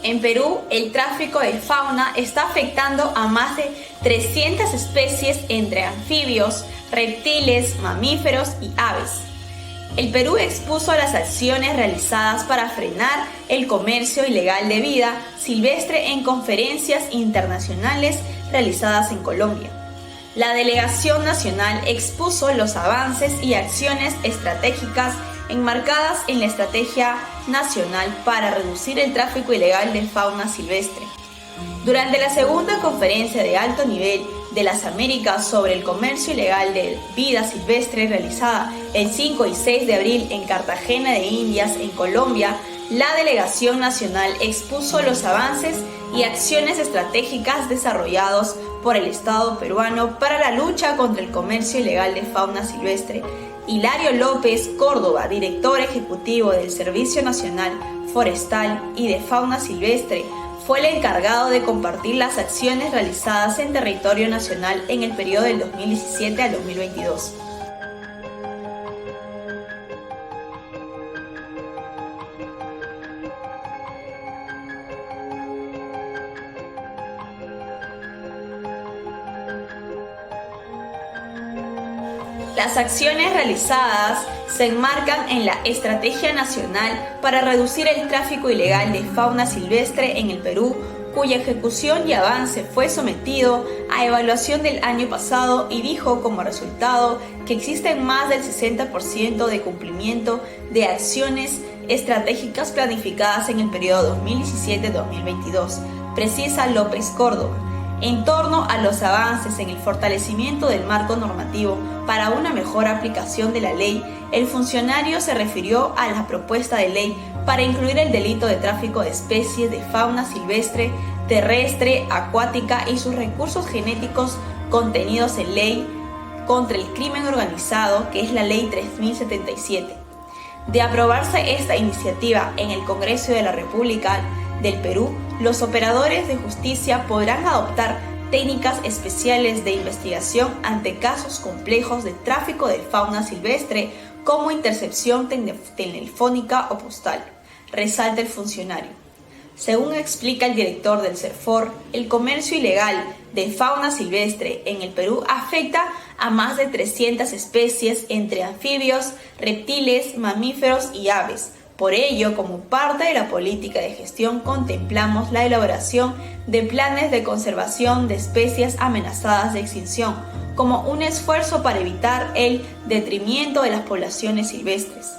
En Perú, el tráfico de fauna está afectando a más de 300 especies entre anfibios, reptiles, mamíferos y aves. El Perú expuso las acciones realizadas para frenar el comercio ilegal de vida silvestre en conferencias internacionales realizadas en Colombia. La delegación nacional expuso los avances y acciones estratégicas enmarcadas en la Estrategia Nacional para reducir el tráfico ilegal de fauna silvestre. Durante la segunda conferencia de alto nivel de las Américas sobre el comercio ilegal de vida silvestre realizada el 5 y 6 de abril en Cartagena de Indias, en Colombia, la delegación nacional expuso los avances y acciones estratégicas desarrollados por el Estado peruano para la lucha contra el comercio ilegal de fauna silvestre. Hilario López Córdoba, director ejecutivo del Servicio Nacional Forestal y de Fauna Silvestre, fue el encargado de compartir las acciones realizadas en territorio nacional en el periodo del 2017 al 2022. Las acciones realizadas se enmarcan en la Estrategia Nacional para reducir el tráfico ilegal de fauna silvestre en el Perú, cuya ejecución y avance fue sometido a evaluación del año pasado y dijo como resultado que existen más del 60% de cumplimiento de acciones estratégicas planificadas en el periodo 2017-2022, precisa López Córdoba. En torno a los avances en el fortalecimiento del marco normativo para una mejor aplicación de la ley, el funcionario se refirió a la propuesta de ley para incluir el delito de tráfico de especies de fauna silvestre, terrestre, acuática y sus recursos genéticos contenidos en ley contra el crimen organizado, que es la Ley 3077. De aprobarse esta iniciativa en el Congreso de la República del Perú, los operadores de justicia podrán adoptar técnicas especiales de investigación ante casos complejos de tráfico de fauna silvestre como intercepción telefónica o postal, resalta el funcionario. Según explica el director del CERFOR, el comercio ilegal de fauna silvestre en el Perú afecta a más de 300 especies entre anfibios, reptiles, mamíferos y aves. Por ello, como parte de la política de gestión, contemplamos la elaboración de planes de conservación de especies amenazadas de extinción, como un esfuerzo para evitar el detrimento de las poblaciones silvestres.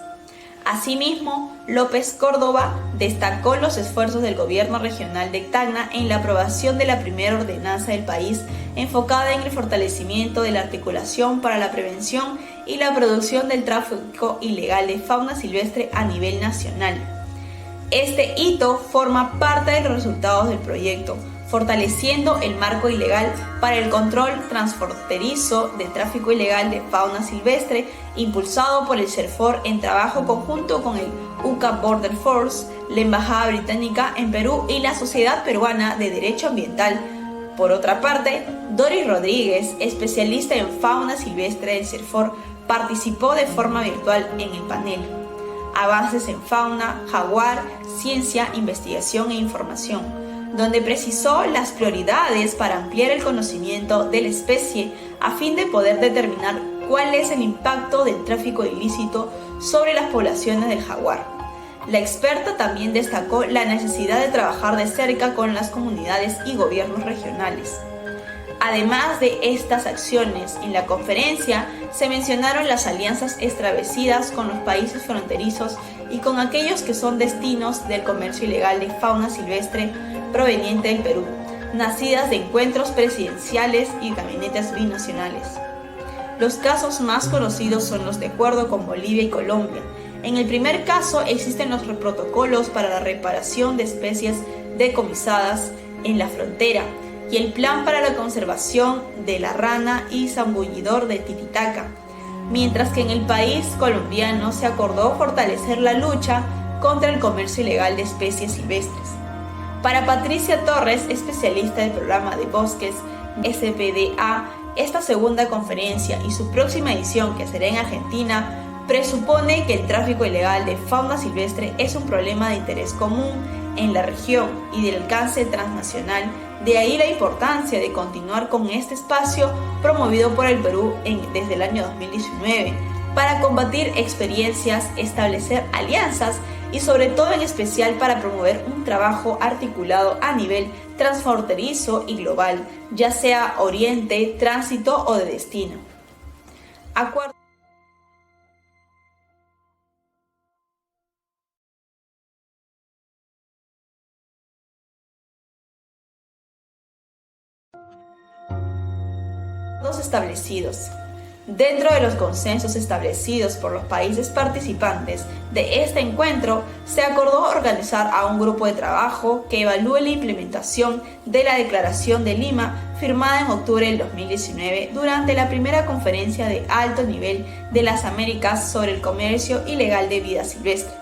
Asimismo, López Córdoba destacó los esfuerzos del gobierno regional de Tacna en la aprobación de la primera ordenanza del país enfocada en el fortalecimiento de la articulación para la prevención y la producción del tráfico ilegal de fauna silvestre a nivel nacional. Este hito forma parte de los resultados del proyecto, fortaleciendo el marco ilegal para el control transfronterizo de tráfico ilegal de fauna silvestre, impulsado por el CERFOR en trabajo conjunto con el UCA Border Force, la Embajada Británica en Perú y la Sociedad Peruana de Derecho Ambiental. Por otra parte, Doris Rodríguez, especialista en fauna silvestre del CERFOR, participó de forma virtual en el panel Avances en fauna, jaguar, ciencia, investigación e información, donde precisó las prioridades para ampliar el conocimiento de la especie a fin de poder determinar cuál es el impacto del tráfico ilícito sobre las poblaciones del jaguar. La experta también destacó la necesidad de trabajar de cerca con las comunidades y gobiernos regionales. Además de estas acciones, en la conferencia se mencionaron las alianzas establecidas con los países fronterizos y con aquellos que son destinos del comercio ilegal de fauna silvestre proveniente del Perú, nacidas de encuentros presidenciales y gabinetes binacionales. Los casos más conocidos son los de acuerdo con Bolivia y Colombia. En el primer caso existen los protocolos para la reparación de especies decomisadas en la frontera y el plan para la conservación de la rana y zambullidor de Titicaca, mientras que en el país colombiano se acordó fortalecer la lucha contra el comercio ilegal de especies silvestres. Para Patricia Torres, especialista del programa de bosques SPDA, esta segunda conferencia y su próxima edición, que será en Argentina, presupone que el tráfico ilegal de fauna silvestre es un problema de interés común en la región y del alcance transnacional. De ahí la importancia de continuar con este espacio promovido por el Perú desde el año 2019 para compartir experiencias, establecer alianzas y sobre todo en especial para promover un trabajo articulado a nivel transfronterizo y global, ya sea oriente, tránsito o de destino. Acuerdo establecidos. Dentro de los consensos establecidos por los países participantes de este encuentro, se acordó organizar a un grupo de trabajo que evalúe la implementación de la Declaración de Lima firmada en octubre del 2019 durante la primera conferencia de alto nivel de las Américas sobre el comercio ilegal de vida silvestre.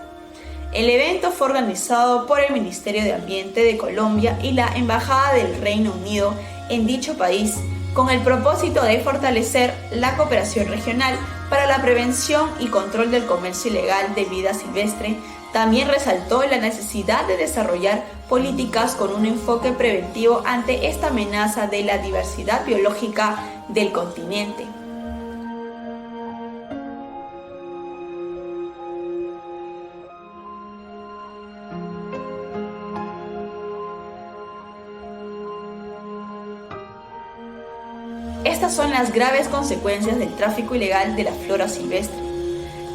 El evento fue organizado por el Ministerio de Ambiente de Colombia y la Embajada del Reino Unido en dicho país, con el propósito de fortalecer la cooperación regional para la prevención y control del comercio ilegal de vida silvestre. También resaltó la necesidad de desarrollar políticas con un enfoque preventivo ante esta amenaza de la diversidad biológica del continente. Estas son las graves consecuencias del tráfico ilegal de la flora silvestre.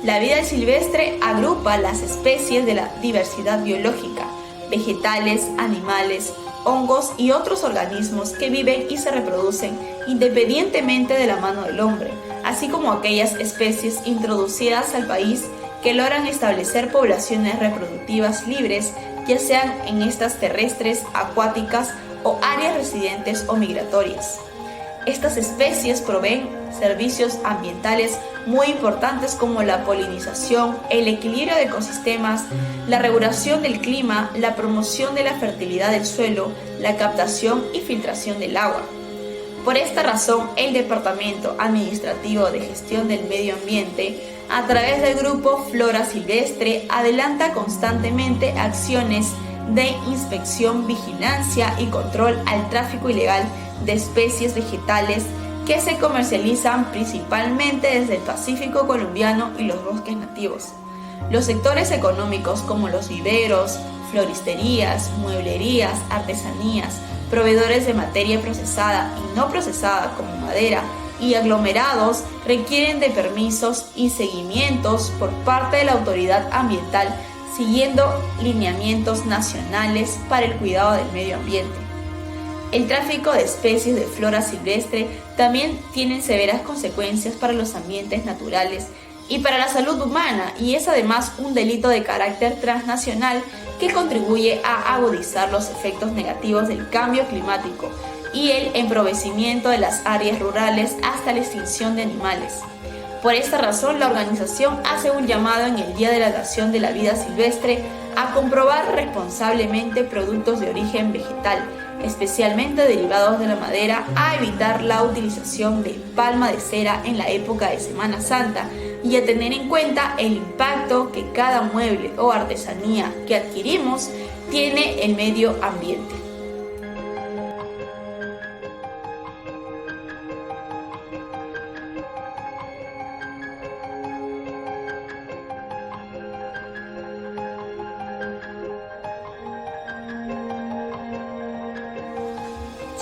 La vida silvestre agrupa las especies de la diversidad biológica, vegetales, animales, hongos y otros organismos que viven y se reproducen independientemente de la mano del hombre, así como aquellas especies introducidas al país que logran establecer poblaciones reproductivas libres, ya sean en estas terrestres, acuáticas o áreas residentes o migratorias. Estas especies proveen servicios ambientales muy importantes como la polinización, el equilibrio de ecosistemas, la regulación del clima, la promoción de la fertilidad del suelo, la captación y filtración del agua. Por esta razón, el Departamento Administrativo de Gestión del Medio Ambiente, a través del Grupo Flora Silvestre, adelanta constantemente acciones de inspección, vigilancia y control al tráfico ilegal de especies vegetales que se comercializan principalmente desde el Pacífico colombiano y los bosques nativos. Los sectores económicos como los viveros, floristerías, mueblerías, artesanías, proveedores de materia procesada y no procesada como madera y aglomerados requieren de permisos y seguimientos por parte de la autoridad ambiental siguiendo lineamientos nacionales para el cuidado del medio ambiente. El tráfico de especies de flora silvestre también tiene severas consecuencias para los ambientes naturales y para la salud humana, y es además un delito de carácter transnacional que contribuye a agudizar los efectos negativos del cambio climático y el empobrecimiento de las áreas rurales hasta la extinción de animales. Por esta razón, la organización hace un llamado en el Día de la Nación de la Vida Silvestre a comprobar responsablemente productos de origen vegetal, especialmente derivados de la madera, a evitar la utilización de palma de cera en la época de Semana Santa y a tener en cuenta el impacto que cada mueble o artesanía que adquirimos tiene el medio ambiente.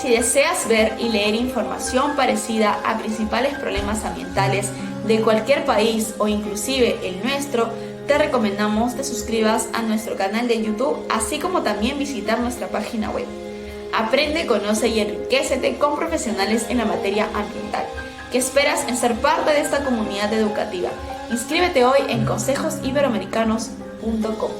Si deseas ver y leer información parecida a principales problemas ambientales de cualquier país o inclusive el nuestro, te recomendamos te suscribas a nuestro canal de YouTube, así como también visitar nuestra página web. Aprende, conoce y enriquécete con profesionales en la materia ambiental. ¿Qué esperas en ser parte de esta comunidad educativa? Inscríbete hoy en consejosiberoamericanos.com.